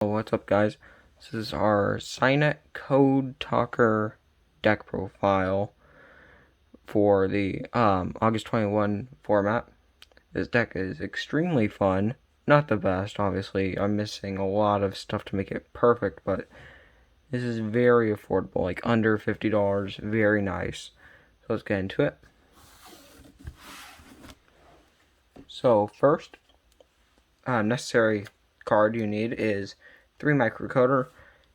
What's up, guys? This is our Cynet Code Talker deck profile for the August 21 format. This deck is extremely fun. Not the best, obviously. I'm missing a lot of stuff to make it perfect, but this is very affordable, like under $50. Very nice. So let's get into it. So first, necessary card you need is 3 microcoder.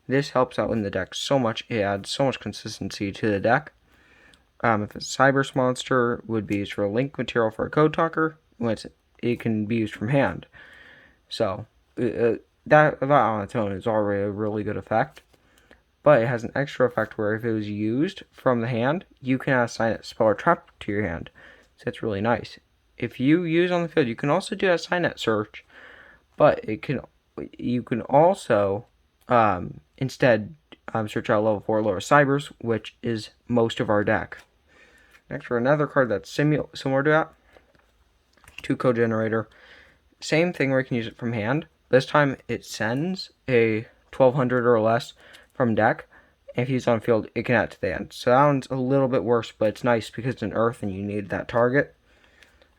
This helps out in the deck so much. It adds so much consistency to the deck. If it's a cyberse monster, would be used for a link material for a code talker. It can be used from hand. So that on its own is already a really good effect. But it has an extra effect where if it was used from the hand, you can assign a spell or trap to your hand. So it's really nice. If you use on the field, you can also do a Cynet search, but you can also instead search out level 4 lower cyberse, which is most of our deck. Next, for another card that's similar to that, 2 code generator. Same thing where you can use it from hand. This time it sends a 1200 or less from deck. If he's on field, it can add to the end. So that one's a little bit worse, but it's nice because it's an earth and you need that target.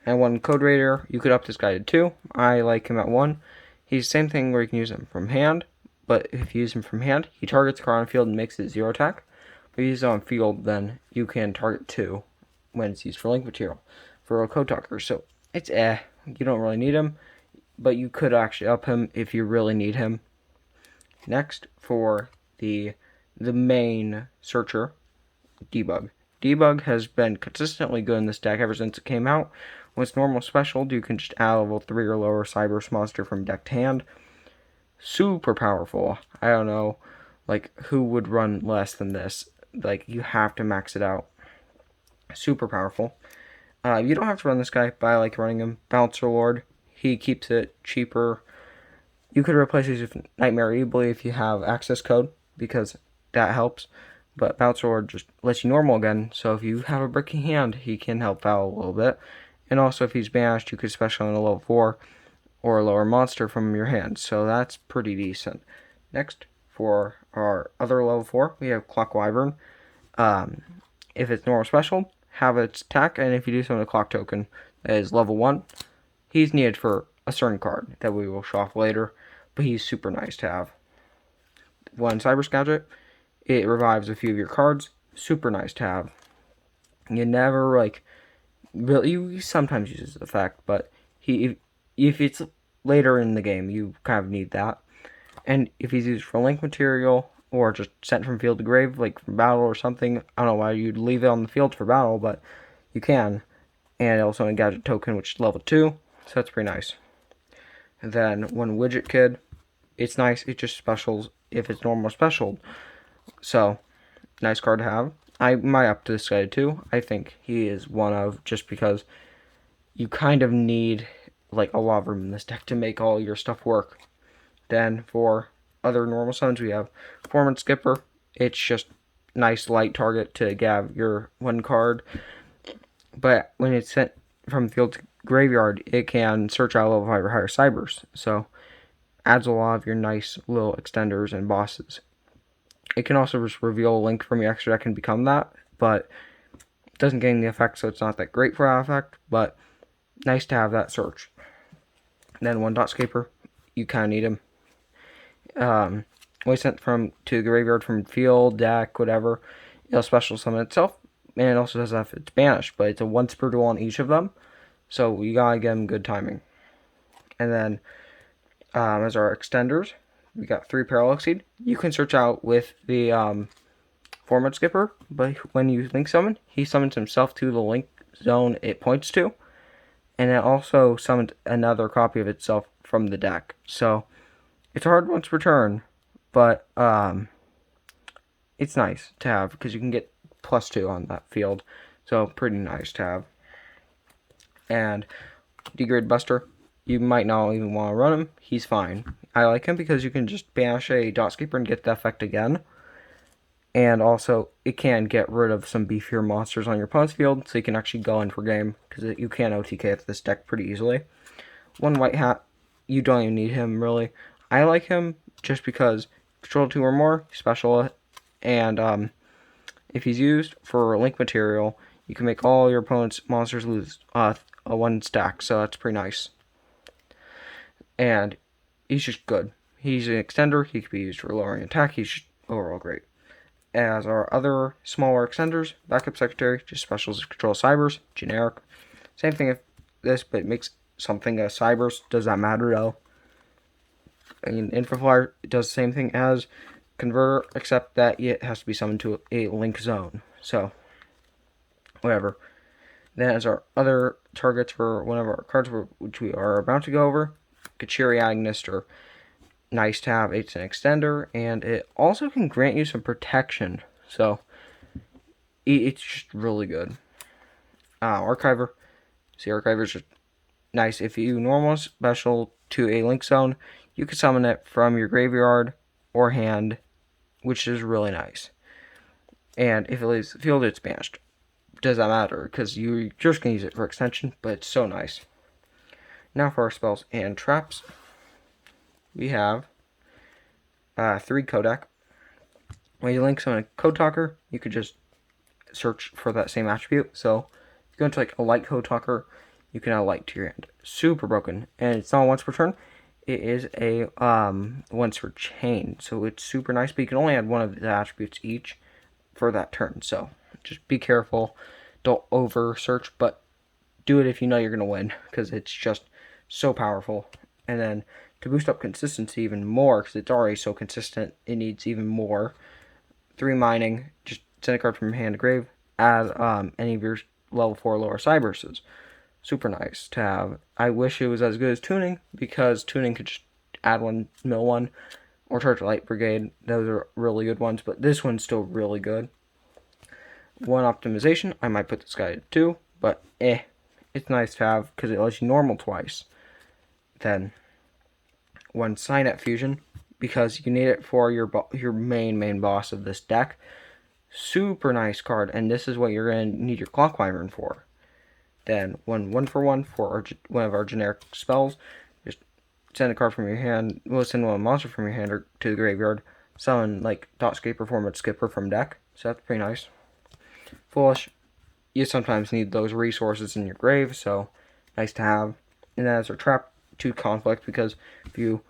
And 1 code raider, you could up this guy to 2. I like him at 1. He's the same thing where you can use him from hand, but if you use him from hand, he targets a card on field and makes it 0 attack. But if you use it on field, then you can target 2 when it's used for link material for a code talker. So it's you don't really need him, but you could actually up him if you really need him. Next, for the main searcher, Debug. Debug has been consistently good in this deck ever since it came out. When it's normal special, you can just add a level 3 or lower cyberse monster from deck to hand. Super powerful. I don't know, like, who would run less than this? Like, you have to max it out. Super powerful. You don't have to run this guy, but I like running him. Bouncer Lord. He keeps it cheaper. You could replace these with Nightmare Evilly if you have access code, because that helps. But Bouncer Lord just lets you normal again, so if you have a bricky hand, he can help out a little bit. And also, if he's banished, you could special on a level 4 or a lower monster from your hand, so that's pretty decent. Next, for our other level 4, we have Clock Wyvern. If it's normal special, have its attack, and if you do so in a clock token that is level 1, he's needed for a certain card that we will show off later, but he's super nice to have. 1 cyberse gadget. It revives a few of your cards. Super nice to have. You never, like, really, you sometimes uses the effect, but if it's later in the game, you kind of need that. And if he's used for link material, or just sent from field to grave, like from battle or something, I don't know why you'd leave it on the field for battle, but you can. And also a gadget token, which is level 2, so that's pretty nice. And then 1 widget kid. It's nice, it just specials if it's normal special. So, nice card to have. I might up to this guy too. I think he is one of, just because you kind of need like a lot of room in this deck to make all your stuff work. Then for other normal summons, we have Foreman Skipper. It's just nice light target to grab your 1 card. But when it's sent from field to graveyard, it can search out level 5 or higher cyberse. So adds a lot of your nice little extenders and bosses. It can also just reveal a link from your extra deck and become that, but it doesn't gain the effect, so it's not that great for that effect, but nice to have that search. And then 1 Dotscaper, you kind of need him. When it's sent to the graveyard from field, deck, whatever, it'll special summon itself, and it also does that if it's banished, but it's a 1 spiritual on each of them, so you gotta get them good timing. And then, as our extenders, we got 3 Parallel Seed. You can search out with the Format Skipper, but when you link summon, he summons himself to the link zone it points to, and it also summons another copy of itself from the deck. So it's a hard once per turn, but it's nice to have because you can get +2 on that field, so pretty nice to have. And Degrade Buster. You might not even want to run him. He's fine. I like him because you can just banish a Dotscaper and get the effect again. And also, it can get rid of some beefier monsters on your opponent's field, so you can actually go in for game, because you can OTK with this deck pretty easily. 1 White Hat. You don't even need him, really. I like him just because control 2 or more, special, and if he's used for link material, you can make all your opponent's monsters lose a 1 stack, so that's pretty nice. And he's just good. He's an extender, he can be used for lowering attack, he's just overall great. As our other smaller extenders, backup secretary, just specials to control cyberse, generic. Same thing as this, but it makes something a cyberse. Does that matter though? I mean, Infraflyer does the same thing as converter, except that it has to be summoned to a link zone. So, whatever. Then as our other targets for one of our cards, which we are about to go over, Kachiri Agnister. Nice to have. It's an extender, and it also can grant you some protection. So, it's just really good. Archiver. See, Archiver is just nice. If you normal special to a link zone, you can summon it from your graveyard or hand, which is really nice. And if it leaves the field, it's banished. Does that matter? Because you're just going to use it for extension, but it's so nice. Now for our spells and traps. We have 3 Kodak. When you link summon a Code Talker, you could just search for that same attribute. So if you go into like a light Code Talker, you can add light to your hand. Super broken. And it's not once per turn. It is a once per chain. So it's super nice, but you can only add one of the attributes each for that turn. So just be careful. Don't over search, but do it if you know you're going to win, because it's just so powerful. And then to boost up consistency even more, because it's already so consistent, it needs even more. 3 mining, just send a card from your hand to grave, add any of your level 4 lower cyberses. Super nice to have. I wish it was as good as tuning, because tuning could just add 1, mill 1, or charge a light brigade. Those are really good ones, but this one's still really good. 1 optimization, I might put this guy at 2, but it's nice to have because it lets you normal twice. Then 1 Signet Fusion, because you need it for your main boss of this deck. Super nice card, and this is what you're going to need your Clock Wyvern for. Then 1 for one of our generic spells. Just send a card from your hand, send 1 monster from your hand to the graveyard. Summon like Dot Skipper, Format Skipper from deck, so that's pretty nice. Foolish, you sometimes need those resources in your grave, so nice to have. And then as our trap, 2 conflict, because if you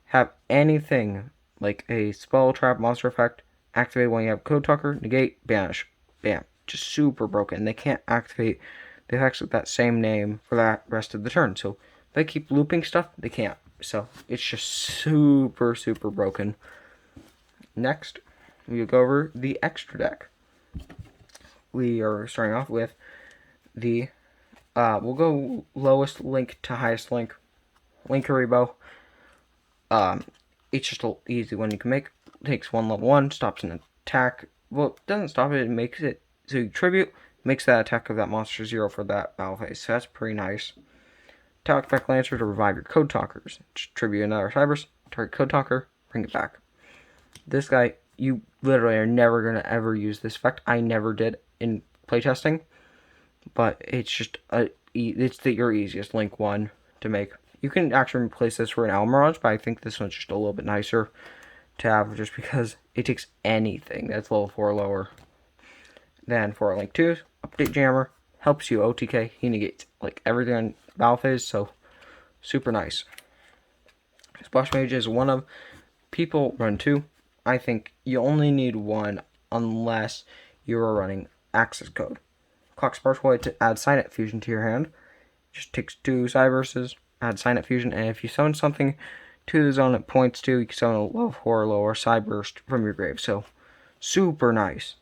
have anything like a spell, trap, monster effect, activate when you have Code Talker, negate, banish, bam, just super broken. They can't activate the effects with that same name for that rest of the turn. So if they keep looping stuff, they can't. So it's just super broken. Next, we'll go over the extra deck. We are starting off with the we'll go lowest link to highest link. Linkaribo. It's just an easy one you can make. It takes 1 level 1, stops an attack. Well, it doesn't stop it, it makes it so you tribute, makes that attack of that monster 0 for that battle phase. So that's pretty nice. Talk back Lancer to revive your Code Talkers. Just tribute another cyberse, target Code Talker, bring it back. This guy, you literally are never gonna ever use this effect. I never did in playtesting, but it's just your easiest link one to make. You can actually replace this for an Almirage, but I think this one's just a little bit nicer to have, just because it takes anything that's level 4 or lower. Then for our link 2, Update Jammer, helps you OTK, he negates like everything on battle phase, so super nice. Splash Mage is one of people run 2. I think you only need 1 unless you are running access code. Clock Sparkle to add Signet Fusion to your hand. Just takes 2 cyberses, add Signet Fusion, and if you summon something to the zone it points to, you can summon a level 4 or lower cyburst from your grave. So super nice.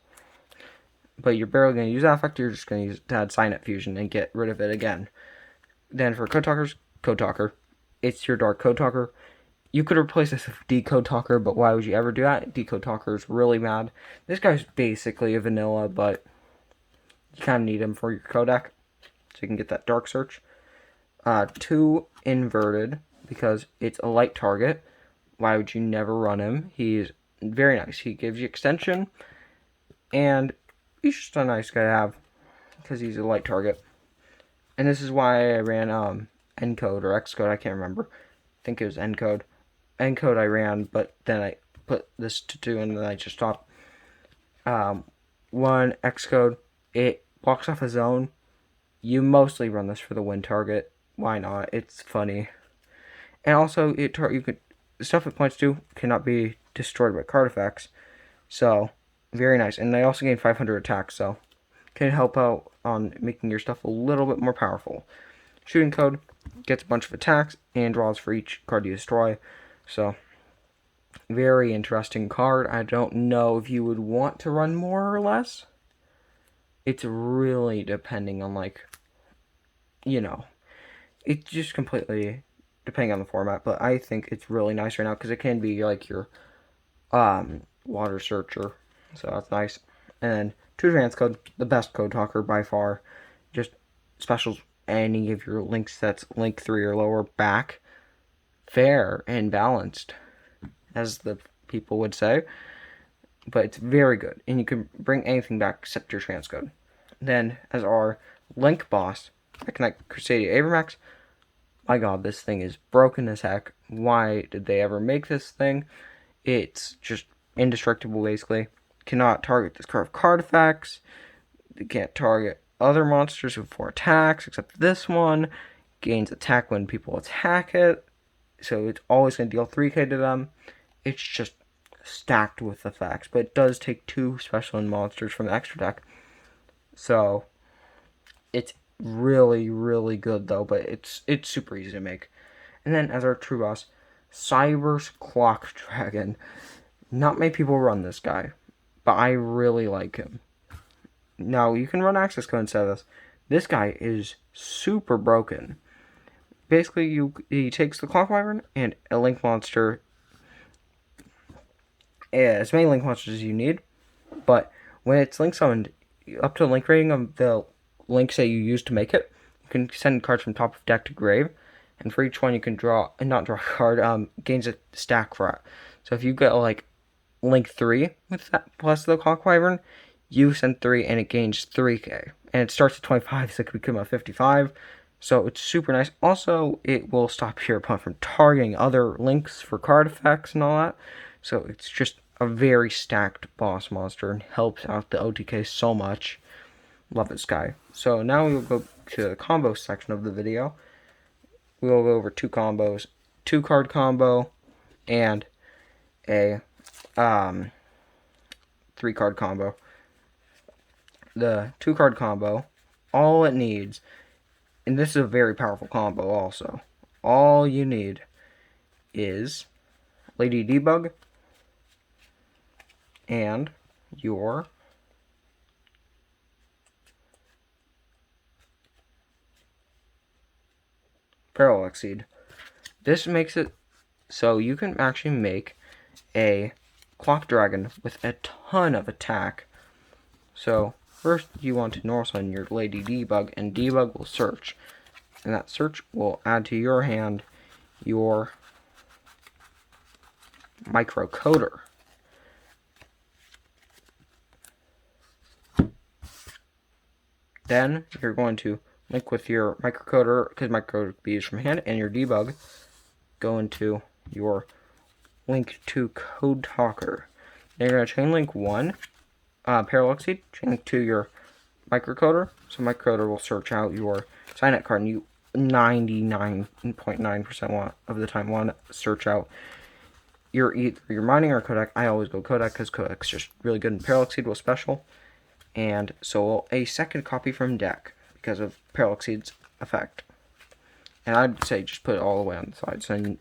But you're barely going to use that effect, you're just going to use it to add Signet Fusion and get rid of it again. Then for Code Talkers, Code Talker. It's your Dark Code Talker. You could replace this with Decode Talker, but why would you ever do that? Decode Talker is really mad. This guy's basically a vanilla, but you kind of need him for your Kodak, so you can get that Dark Search. 2 Inverted, because it's a light target. Why would you never run him? He's very nice. He gives you extension, and he's just a nice guy to have, because he's a light target. And this is why I ran Encode or Xcode, I can't remember. I think it was Encode. encode I ran, but then I put this to 2 and then I just stopped. 1 Xcode, it blocks off a zone. You mostly run this for the win target. Why not? It's funny. And also, you could stuff it points to cannot be destroyed by card effects. So, very nice. And they also gain 500 attack, so can help out on making your stuff a little bit more powerful. Shooting code gets a bunch of attacks and draws for each card you destroy. So, very interesting card. I don't know if you would want to run more or less. It's really depending on, like, it's just completely depending on the format, but I think it's really nice right now because it can be like your water searcher, so that's nice. And 2 transcode, the best code talker by far, just specials any of your links that's link 3 or lower back, fair and balanced, as the people would say, but it's very good, and you can bring anything back except your transcode. Then, as our link boss, I connect Crusadia Avermax. My god, this thing is broken as heck. Why did they ever make this thing? It's just indestructible, basically. Cannot target this card effects. They can't target other monsters with 4 attacks, except this one. Gains attack when people attack it. So it's always going to deal 3k to them. It's just stacked with effects. But it does take 2 special monsters from the extra deck. So it's really, really good though, but it's super easy to make. And then as our true boss, cyberse Clock Dragon. Not many people run this guy, but I really like him. Now you can run access code instead of this. This guy is super broken. Basically, he takes the Clock Wyvern and a link monster, as many link monsters as you need, but when it's link summoned, up to the link rating of the links that you use to make it, you can send cards from top of deck to grave, and for each one you can not draw a card, gains a stack for it. So if you get like link 3 with that plus the Clock Wyvern, you send 3 and it gains 3k, and it starts at 25, so it could become a 55. So it's super nice. Also, it will stop your opponent from targeting other links for card effects and all that. So it's just a very stacked boss monster and helps out the OTK so much. Love this guy. So now we will go to the combo section of the video. We will go over 2 combos, 2 card combo, and a 3 card combo. The 2 card combo, all it needs, and this is a very powerful combo also, all you need is Lady Debug and your Parallax Seed. This makes it so you can actually make a Clock Dragon with a ton of attack. So first you want to normal summon your Lady Debug, and Debug will search, and that search will add to your hand your microcoder. Then you're going to link with your microcoder, because microcoder can be used from hand, and your debug. Go into your link to Code Talker. Then you're going to chain link 1, Parallax Seed, chain link to your microcoder. So microcoder will search out your signet card, and you 99.9% of the time want to search out your either your mining or codec. I always go codec because codec's just really good, and Parallax Seed will special. And so a second copy from deck because of Parallax Seed's effect. And I'd say just put it all the way on the side so you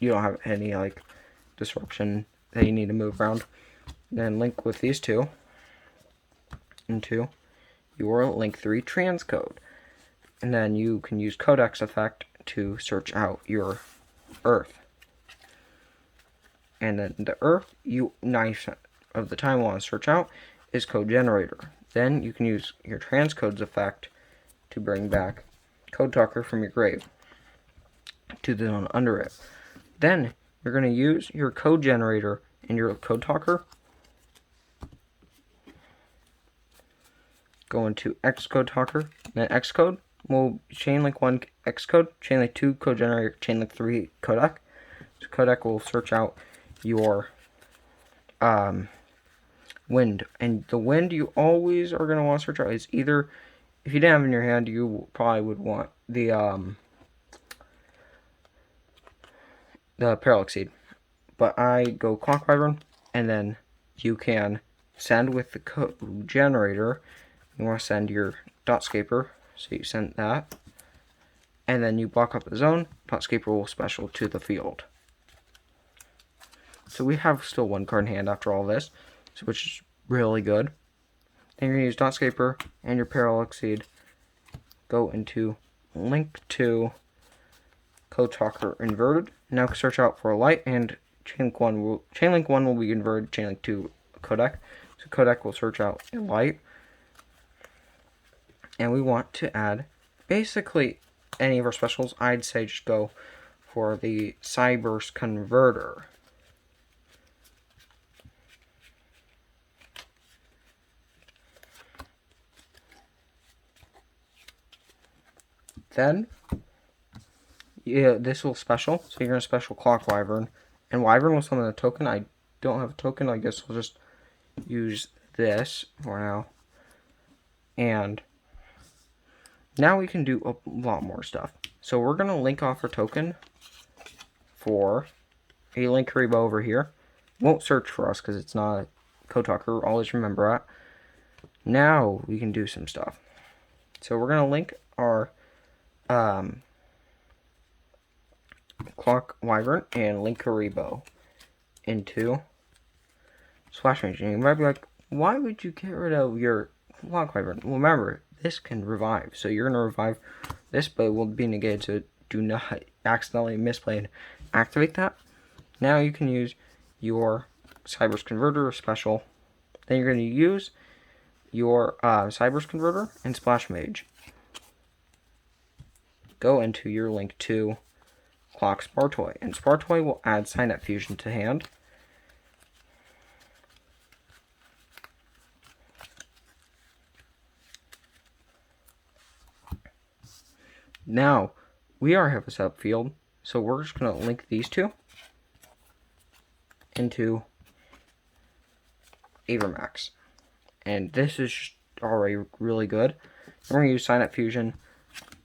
don't have any like disruption that you need to move around. Then link with these 2 into your link 3 transcode. And then you can use Codex effect to search out your Earth. And then the Earth you 90% of the time want to search out is Code Generator. Then you can use your transcodes effect to bring back Code Talker from your grave to the zone under it. Then you're going to use your Code Generator and your Code Talker. Go into Xcode Talker, then Xcode will chain link 1 Xcode, chain link 2 Code Generator, chain link 3 Codec. So codec will search out your wind, and the wind you always are going to want to search out is either, if you didn't have it in your hand, you probably would want the parallax seed. But I go clock wyvern, and then you can send with the code generator. You want to send your dotscaper, so you send that, and then you block up the zone. Dotscaper will special to the field. So we have still one card in hand after all this, which is really good. Then you're going to use dotscaper and your parallax seed. Go into link to code talker inverted. Now search out for a light, and chainlink 1 will be inverted, chainlink 2 codec. So codec will search out a light. And we want to add basically any of our specials. I'd say just go for the cyberse converter. Then, this will special, so you're going to special clock wyvern. And wyvern will summon a token. I don't have a token, I guess I'll just use this for now. And now we can do a lot more stuff. So we're going to link off our token for a link Haribo over here. Won't search for us because it's not a code talker. Always remember that. Now we can do some stuff. So we're going to link our clock wyvern and link Haribo into splash mage. And you might be like, why would you get rid of your clock wyvern? Well, remember, this can revive. So you're going to revive this, but it will be negated, so do not accidentally misplay and activate that. Now you can use your cyberse converter special. Then you're going to use your cyberse converter and splash mage. Go into your link to clock Spartoy, and Spartoy will add Signet Fusion to hand. Now, we already have a setup field, so we're just going to link these two into Avermax. And this is already really good. We're going to use Signet Fusion,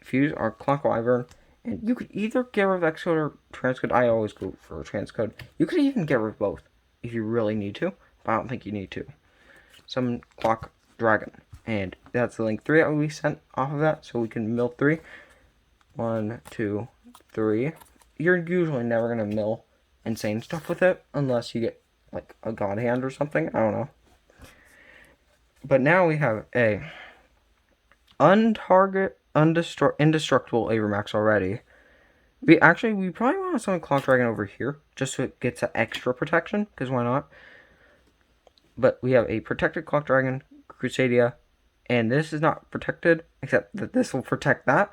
fuse our clock wyvern, and you could either get rid of Xcode or transcode. I always go for transcode. You could even get rid of both if you really need to, but I don't think you need to. Summon clock dragon, and that's the link 3 that we sent off of that, so we can mill 3. 1, 2, 3. You're usually never going to mill insane stuff with it, unless you get like a god hand or something. I don't know. But now we have a indestructible Avermax already. We probably want to summon Clock Dragon over here, just so it gets an extra protection, because why not? But we have a protected Clock Dragon, Crusadia, and this is not protected, except that this will protect that,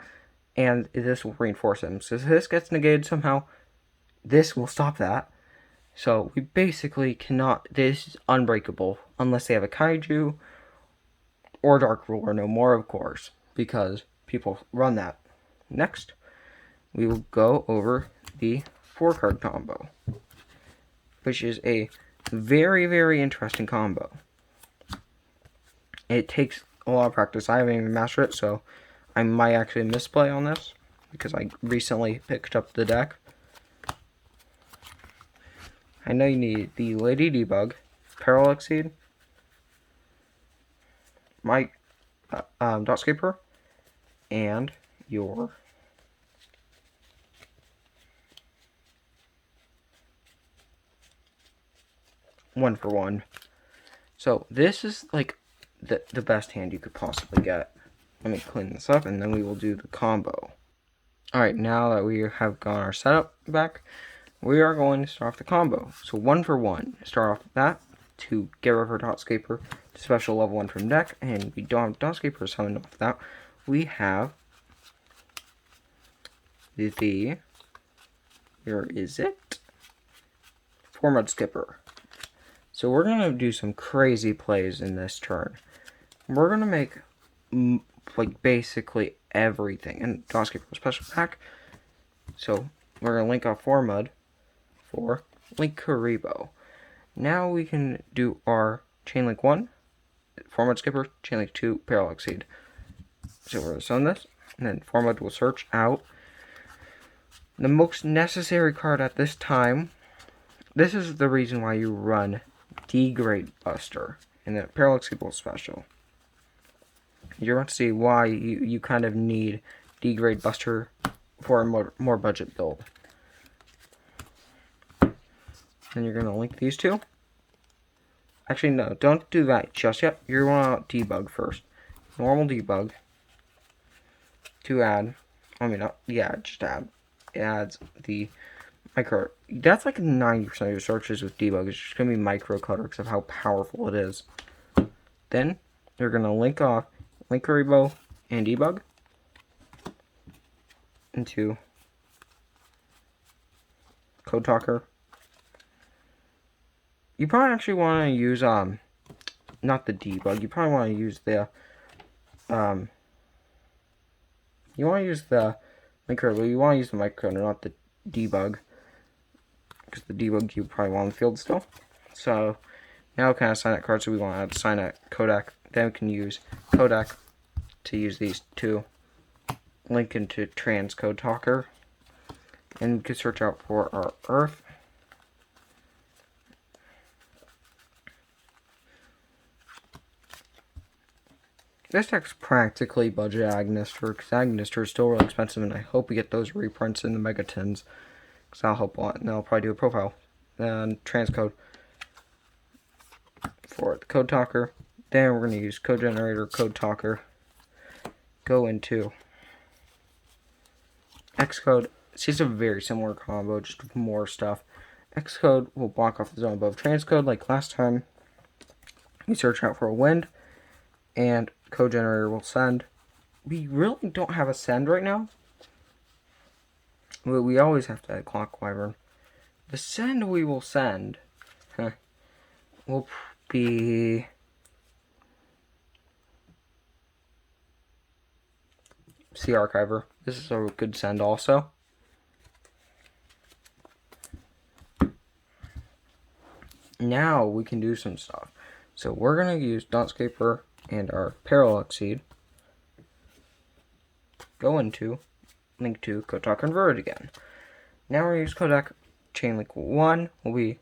and this will reinforce him. So if this gets negated somehow, this will stop that. So we basically cannot, this is unbreakable, unless they have a Kaiju, or Dark Ruler, no more of course, because people run that. Next, we will go over the 4-card combo, which is a very, very interesting combo. It takes a lot of practice. I haven't even mastered it, so I might actually misplay on this, because I recently picked up the deck. I know you need the Lady Debug, Parallax Seed, my Dotscaper, and your one for one. So this is like the best hand you could possibly get. Let me clean this up, and then we will do the combo. Alright, now that we have got our setup back, we are going to start off the combo. So 1 for 1. Start off with that to get rid of our Dotscaper to special level 1 from deck, and we don't have Dotscaper summoned off that. We have the where is it? 4-Mud Skipper. So we're going to do some crazy plays in this turn. We're going to make like basically everything. And Dotscaper special pack. So we're going to link off 4-Mud. for link Karibo. Now we can do our chain link 1, format skipper, chain link 2, parallel exceed. So we're going to send this, and then format will search out the most necessary card at this time. This is the reason why you run Degrade Buster in the parallel exceedable special. You're going to see why you kind of need Degrade Buster for a more budget build. Then you're going to link these two. Actually, no, don't do that just yet. You're going to debug first. Normal debug. To add, just add. It adds the micro. That's like 90% of your searches with debug. It's just going to be microcutter because of how powerful it is. Then you're going to link off link Karibo and debug into Code Talker. You probably actually want to use not the debug. You probably want to use the you want to use the link Karibo. You want to use the microcutter, not the debug, because the debug you probably want in the field still. So now kind of sign that card. So we want to add sign at Kodak. Then we can use Kodak to use these two. Link into Transcode Talker, and we can search out for our Earth. This deck's practically budget Agnister, because Agnister is still really expensive, and I hope we get those reprints in the Mega Tins, because that'll help a lot, and I'll probably do a profile. Then transcode for the Code Talker. Then we're going to use Code Generator, Code Talker, go into Xcode. See, it's a very similar combo, just with more stuff. Xcode will block off the zone above transcode, like last time. We search out for a wind, and Code Generator will send. We really don't have a send right now, but we always have to add Clock Wyvern. The send we will send will be Sea Archiver. This is a good send also. Now we can do some stuff. So we're going to use Dotscaper and our parallel exceed. Go into link to Kodak converted again. Now we're going to use Kodak chain link 1 will be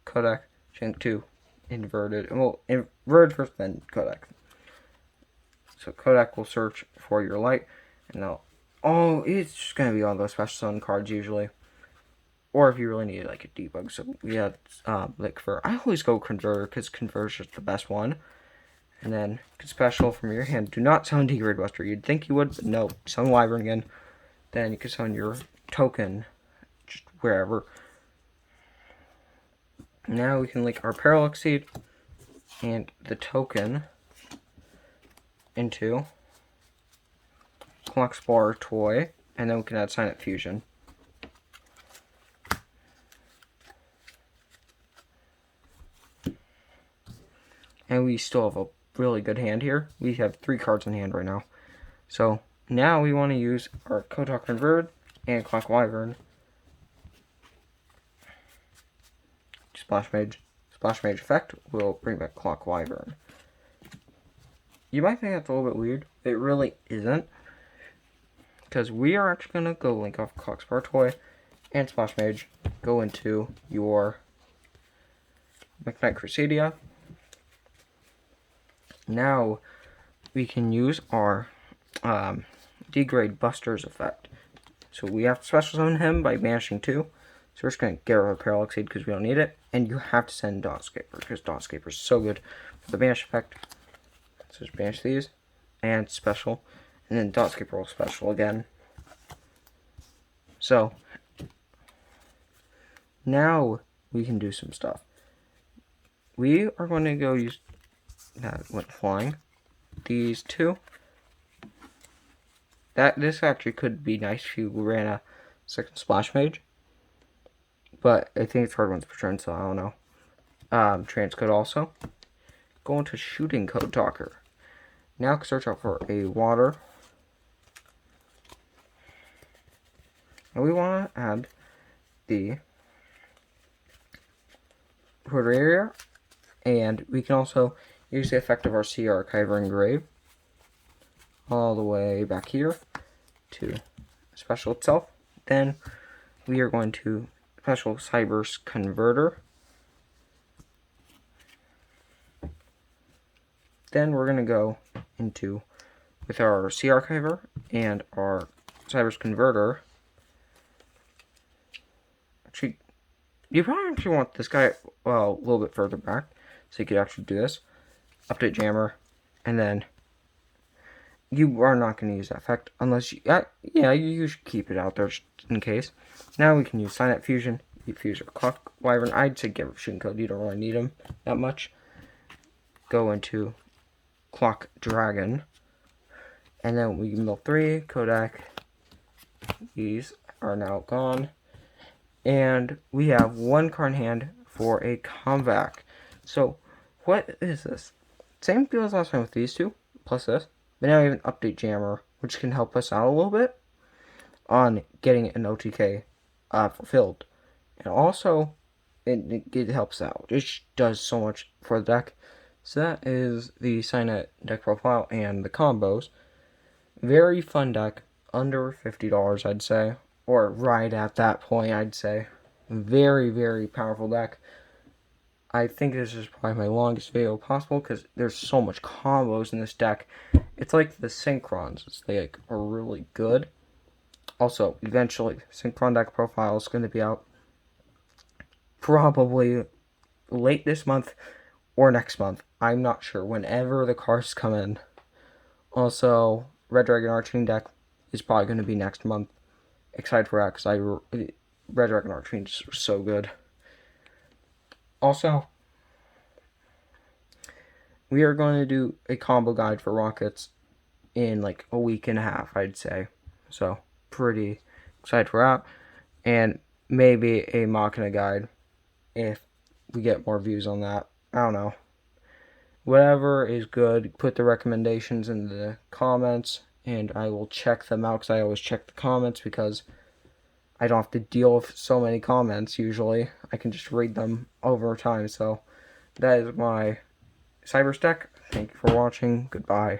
Kodak chain link 2 inverted. Well, inverted first, then Kodak. So Kodak will search for your light, and it's just going to be all those special summon cards usually. Or if you really need like a debug. So we had I always go converter because converter is just the best one. And then special from your hand. Do not summon Degrade Buster. You'd think you would, but no. Summon Wyvern again. Then you can summon your token just wherever. Now we can link our parallel exceed and the token into Clock Explorer toy, and then we can add Sign Up Fusion. And we still have a really good hand here. We have 3 cards in hand right now. So now we want to use our Kodak Converted and Clock Wyvern. Splash Mage. Splash Mage effect will bring back Clock Wyvern. You might think that's a little bit weird. It really isn't. Because we are actually going to go link off Clock Spar Toy and Splash Mage. Go into your McKnight Crusadia. Now we can use our Degrade Buster's effect. So we have to special summon him by banishing 2. So we're just going to get rid of Parallel Exceed because we don't need it. And you have to send Dotscaper because Dotscaper is so good for the banish effect. So just banish these and special. And then Dotscaper will special again. So now we can do some stuff. We are going to go use that went flying. These 2. This actually could be nice if you ran a second Splash Mage. But I think it's hard ones per turn, so I don't know. Transcode also. Go into Shooting Code Talker. Now search out for a water. And we want to add the quarter area, and we can also use the effect of our C archiver engrave all the way back here to special itself. Then we are going to special cyberse converter. Then we're going to go into with our C archiver and our cyberse converter. Actually, you probably actually want this guy a little bit further back so you could actually do this. Update jammer, and then you are not going to use that effect unless you, yeah, you should keep it out there just in case. Now we can use Signet Fusion, Fuse, or Clock Wyvern. I'd say get rid of Shooting Code, you don't really need them that much. Go into Clock Dragon, and then we can mill 3, Kodak. These are now gone. And we have 1 card in hand for a Convac. So, what is this? Same deal as last time with these two, plus this. But now we have an update jammer, which can help us out a little bit on getting an OTK fulfilled. And also, it helps out. It does so much for the deck. So that is the Signet deck profile and the combos. Very fun deck. Under $50, I'd say. Or right at that point, I'd say. Very, very powerful deck. I think this is probably my longest video possible because there's so much combos in this deck. It's like the Synchrons. They are really good. Also, eventually, Synchron deck profile is going to be out probably late this month or next month. I'm not sure. Whenever the cards come in. Also, Red Dragon Arching deck is probably going to be next month. Excited for that because Red Dragon Arching is so good. Also, we are going to do a combo guide for Rockets in like a week and a half, I'd say. So, pretty excited for that. And maybe a Machina guide if we get more views on that. I don't know. Whatever is good, put the recommendations in the comments, and I will check them out because I always check the comments because I don't have to deal with so many comments usually. I can just read them over time. So that is my cyberse deck. Thank you for watching. Goodbye.